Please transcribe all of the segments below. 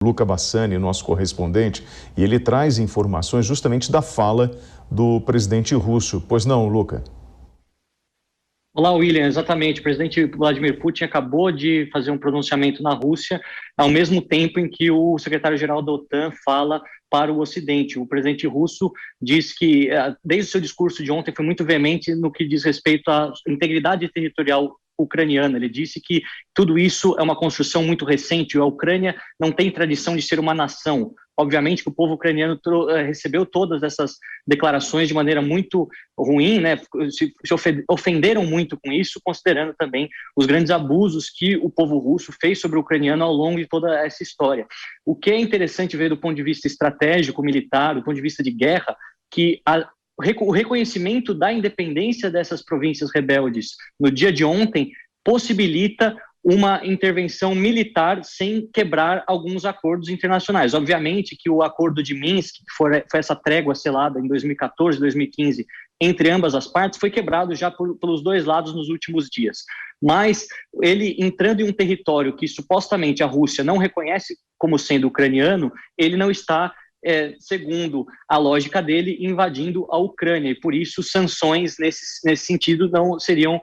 Luca Bassani, nosso correspondente, e ele traz informações justamente da fala do presidente russo. Pois não, Luca? Olá, William. Exatamente. O presidente Vladimir Putin acabou de fazer um pronunciamento na Rússia, ao mesmo tempo em que o secretário-geral da OTAN fala para o Ocidente. O presidente russo diz que, desde o seu discurso de ontem, foi muito veemente no que diz respeito à integridade territorial ucraniana. Ele disse que tudo isso é uma construção muito recente. A Ucrânia não tem tradição de ser uma nação. Obviamente que o povo ucraniano recebeu todas essas declarações de maneira muito ruim, né? Se ofenderam muito com isso, considerando também os grandes abusos que o povo russo fez sobre o ucraniano ao longo de toda essa história. O que é interessante ver do ponto de vista estratégico, militar, do ponto de vista de guerra, que o reconhecimento da independência dessas províncias rebeldes no dia de ontem possibilita uma intervenção militar sem quebrar alguns acordos internacionais. Obviamente que o acordo de Minsk, que foi essa trégua selada em 2014, 2015, entre ambas as partes, foi quebrado já pelos dois lados nos últimos dias. Mas ele entrando em um território que supostamente a Rússia não reconhece como sendo ucraniano, ele não está, segundo a lógica dele, invadindo a Ucrânia, e por isso sanções nesse sentido não seriam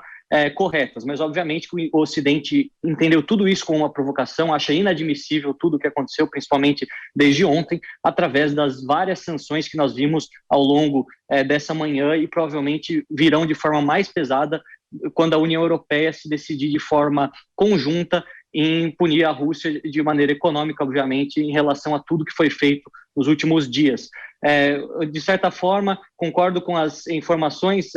corretas, mas obviamente que o Ocidente entendeu tudo isso como uma provocação, acha inadmissível tudo o que aconteceu, principalmente desde ontem, através das várias sanções que nós vimos ao longo dessa manhã e provavelmente virão de forma mais pesada quando a União Europeia se decidir de forma conjunta em punir a Rússia de maneira econômica, obviamente, em relação a tudo que foi feito nos últimos dias. De certa forma, concordo com as informações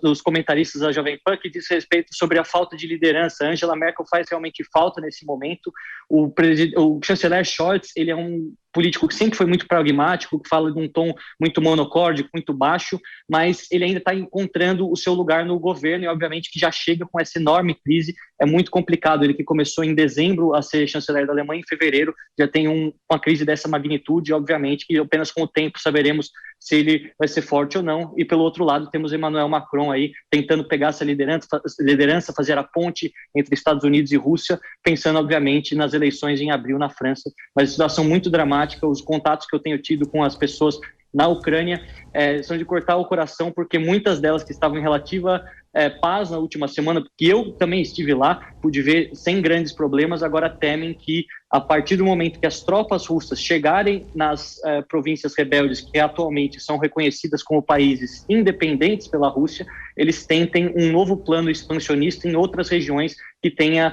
dos comentaristas da Jovem Pan que diz respeito sobre a falta de liderança. Angela Merkel faz realmente falta nesse momento. O chanceler Scholz, ele é um político que sempre foi muito pragmático, que fala de um tom muito monocórdico, muito baixo, mas ele ainda está encontrando o seu lugar no governo e, obviamente, que já chega com essa enorme crise. É muito complicado. Ele que começou em dezembro a ser chanceler da Alemanha, em fevereiro já tem uma crise dessa magnitude, obviamente, que apenas com o tempo saberemos se ele vai ser forte ou não. E, pelo outro lado, temos Emmanuel Macron aí tentando pegar essa liderança, fazer a ponte entre Estados Unidos e Rússia, pensando, obviamente, nas eleições em abril na França. Mas a situação muito dramática. Os contatos que eu tenho tido com as pessoas na Ucrânia são de cortar o coração, porque muitas delas que estavam em relativa paz na última semana, porque eu também estive lá, pude ver sem grandes problemas, agora temem que a partir do momento que as tropas russas chegarem nas províncias rebeldes, que atualmente são reconhecidas como países independentes pela Rússia, eles tentem um novo plano expansionista em outras regiões que tenham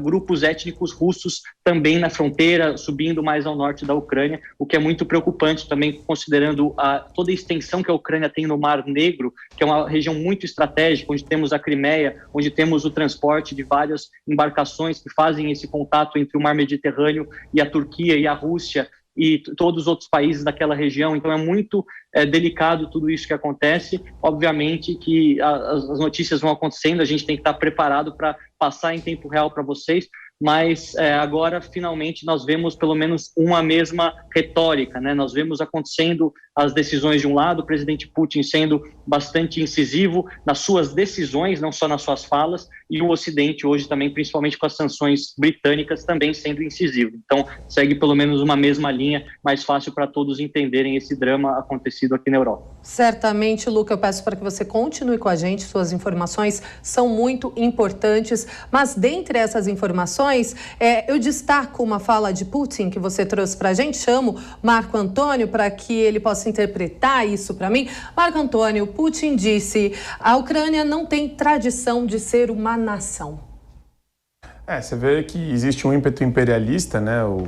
grupos étnicos russos também na fronteira, subindo mais ao norte da Ucrânia, o que é muito preocupante também, considerando toda a extensão que a Ucrânia tem no Mar Negro, que é uma região muito estratégica, onde temos a Crimeia, onde temos o transporte de várias embarcações que fazem esse contato entre o Mar Mediterrâneo e a Turquia e a Rússia e todos os outros países daquela região. Então é muito delicado tudo isso que acontece. Obviamente que as notícias vão acontecendo, a gente tem que estar preparado para passar em tempo real para vocês, mas agora finalmente nós vemos pelo menos uma mesma retórica, né? Nós vemos acontecendo as decisões de um lado, o presidente Putin sendo bastante incisivo nas suas decisões, não só nas suas falas, e o Ocidente hoje também, principalmente com as sanções britânicas, também sendo incisivo. Então segue pelo menos uma mesma linha, mais fácil para todos entenderem esse drama acontecido aqui na Europa. Certamente, Luca, eu peço para que você continue com a gente, suas informações são muito importantes, mas dentre essas informações, eu destaco uma fala de Putin que você trouxe para a gente, chamo Marco Antônio para que ele possa interpretar isso para mim. Marco Antônio, Putin disse: a Ucrânia não tem tradição de ser uma nação. Você vê que existe um ímpeto imperialista, né? O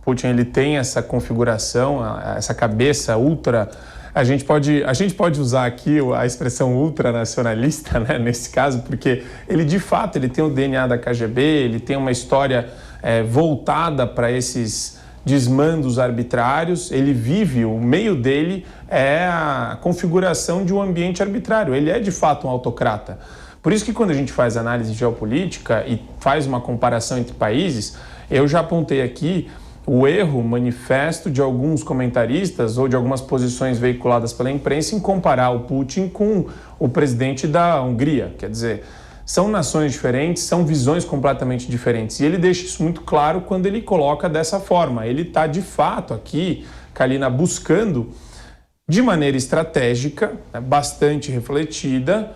Putin, ele tem essa configuração, essa cabeça ultra. A gente pode usar aqui a expressão ultranacionalista, né, nesse caso, porque ele, de fato, ele tem o DNA da KGB, ele tem uma história voltada para esses desmandos arbitrários, ele vive, o meio dele é a configuração de um ambiente arbitrário, ele é, de fato, um autocrata. Por isso que quando a gente faz análise geopolítica e faz uma comparação entre países, eu já apontei aqui o erro manifesto de alguns comentaristas ou de algumas posições veiculadas pela imprensa em comparar o Putin com o presidente da Hungria. Quer dizer, São nações diferentes, são visões completamente diferentes. E ele deixa isso muito claro quando ele coloca dessa forma. Ele está, de fato, aqui, Kalina, buscando, de maneira estratégica, né, bastante refletida,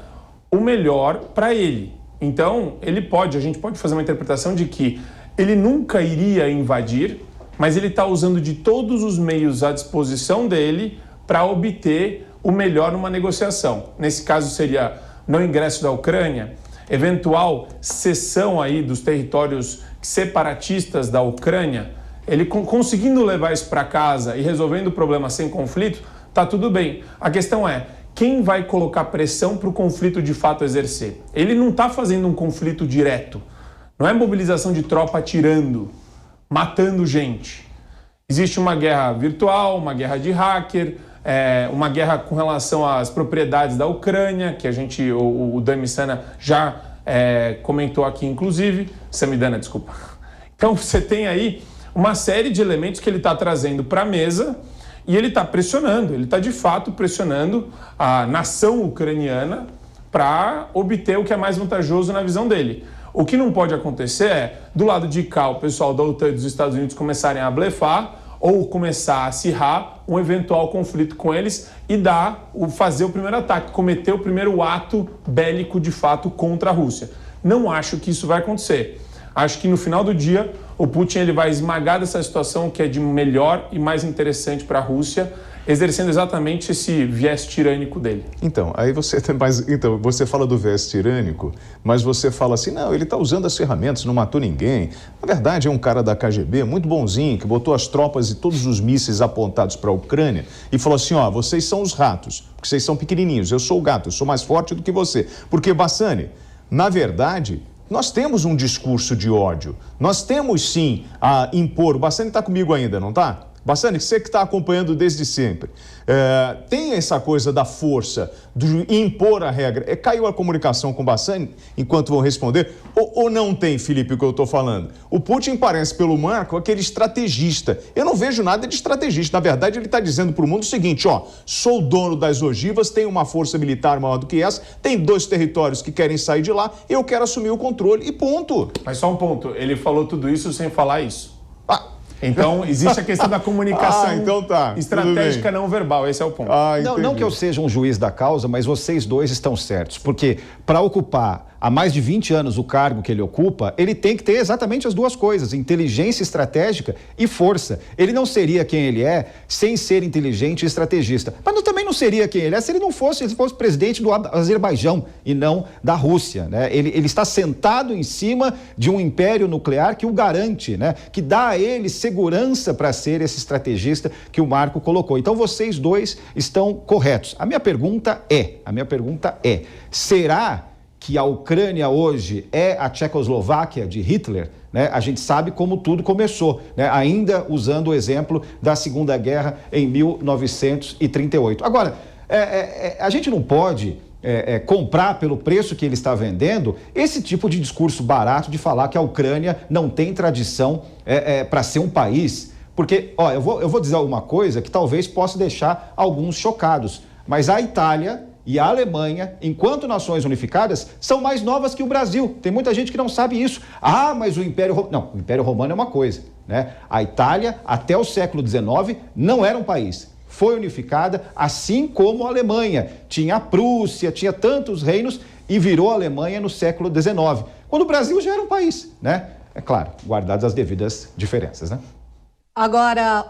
o melhor para ele. Então, a gente pode fazer uma interpretação de que ele nunca iria invadir, mas ele está usando de todos os meios à disposição dele para obter o melhor numa negociação. Nesse caso seria no ingresso da Ucrânia, eventual cessão aí dos territórios separatistas da Ucrânia, ele conseguindo levar isso para casa e resolvendo o problema sem conflito, tá tudo bem. A questão é, quem vai colocar pressão para o conflito de fato exercer? Ele não está fazendo um conflito direto, não é mobilização de tropa atirando, matando gente. Existe uma guerra virtual, uma guerra de hacker, uma guerra com relação às propriedades da Ucrânia, que o Dan Messana já comentou aqui, inclusive. Samidana, desculpa. Então você tem aí uma série de elementos que ele está trazendo para a mesa e ele está pressionando, ele está de fato pressionando a nação ucraniana para obter o que é mais vantajoso na visão dele. O que não pode acontecer é, do lado de cá, o pessoal da OTAN e dos Estados Unidos começarem a blefar ou começar a acirrar um eventual conflito com eles e fazer o primeiro ataque, cometer o primeiro ato bélico de fato contra a Rússia. Não acho que isso vai acontecer. Acho que no final do dia o Putin ele vai esmagar dessa situação que é de melhor e mais interessante para a Rússia, exercendo exatamente esse viés tirânico dele. Então, você fala do viés tirânico, mas você fala assim, não, ele está usando as ferramentas, não matou ninguém. Na verdade, é um cara da KGB muito bonzinho, que botou as tropas e todos os mísseis apontados para a Ucrânia e falou assim, ó, vocês são os ratos, porque vocês são pequenininhos, eu sou o gato, eu sou mais forte do que você. Porque, Bassani, na verdade, nós temos um discurso de ódio, nós temos sim a impor, o Bassani está comigo ainda, não está? Bassani, você que está acompanhando desde sempre, tem essa coisa da força, de impor a regra. Caiu a comunicação com o Bassani enquanto vão responder? Ou não tem, Felipe, o que eu estou falando? O Putin parece, pelo Marco, aquele estrategista. Eu não vejo nada de estrategista. Na verdade, ele está dizendo para o mundo o seguinte, ó, sou dono das ogivas, tenho uma força militar maior do que essa, tem 2 territórios que querem sair de lá, eu quero assumir o controle e ponto. Mas só um ponto, ele falou tudo isso sem falar isso. Então, existe a questão da comunicação estratégica não verbal, esse é o ponto. Não que eu seja um juiz da causa, mas vocês dois estão certos, porque para ocupar há mais de 20 anos o cargo que ele ocupa, ele tem que ter exatamente as duas coisas, inteligência estratégica e força. Ele não seria quem ele é sem ser inteligente e estrategista, mas também não seria quem ele é se ele fosse presidente do Azerbaijão e não da Rússia, né? Ele está sentado em cima de um império nuclear que o garante, né? Que dá a ele segurança para ser esse estrategista que o Marco colocou. Então vocês dois estão corretos. A minha pergunta é, será que a Ucrânia hoje é a Tchecoslováquia de Hitler? Né? A gente sabe como tudo começou, né? Ainda usando o exemplo da Segunda Guerra em 1938. Agora, a gente não pode comprar pelo preço que ele está vendendo esse tipo de discurso barato de falar que a Ucrânia não tem tradição para ser um país. Porque, eu vou dizer alguma coisa que talvez possa deixar alguns chocados, mas a Itália e a Alemanha, enquanto nações unificadas, são mais novas que o Brasil. Tem muita gente que não sabe isso. Mas o Império Romano... Não, o Império Romano é uma coisa, né? A Itália, até o século XIX, não era um país. Foi unificada, assim como a Alemanha. Tinha a Prússia, tinha tantos reinos e virou a Alemanha no século XIX. Quando o Brasil já era um país, né? É claro, guardadas as devidas diferenças, né? Agora,